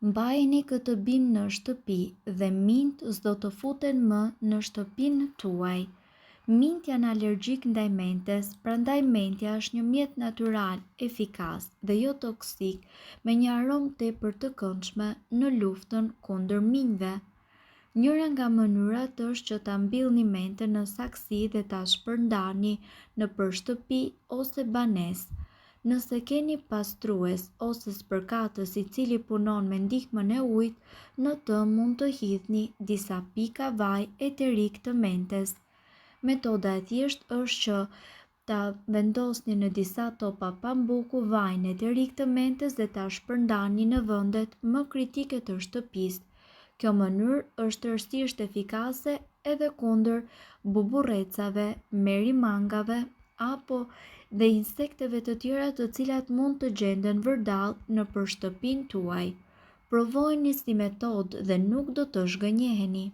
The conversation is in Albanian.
Mbajini këtë bim në shtëpi dhe minjt s'do të futen më në shtëpinë tuaj. Minjt janë alergjik ndaj mentes, prandaj mentja është një mjet natyral, efikas dhe jo toksik me një aromë tepër të këndshme në luftën kundër minjve. Njëra nga mënyrat është që ta mbillni mentën në saksi dhe ta shpërndani nëpër shtëpi ose banesë. Nëse keni pastrues ose spërkatës i cili punon me ndihmën e ujit, në të mund të hidhni disa pika vaj eterik të mentes. Metoda e thjeshtë është që ta vendosni në disa topa pambuku vajin eterik të mentes dhe ta shpërndani në vendet më kritike të shtëpisë. Kjo mënyrë është tërësisht efikase edhe kundër buburrecave, merimangave apo dhe insekteve të tjera të cilat mund të gjenden vërdall nëpër shtëpinë tuaj. Provojeni si metodë dhe nuk do të zhgënjeheni.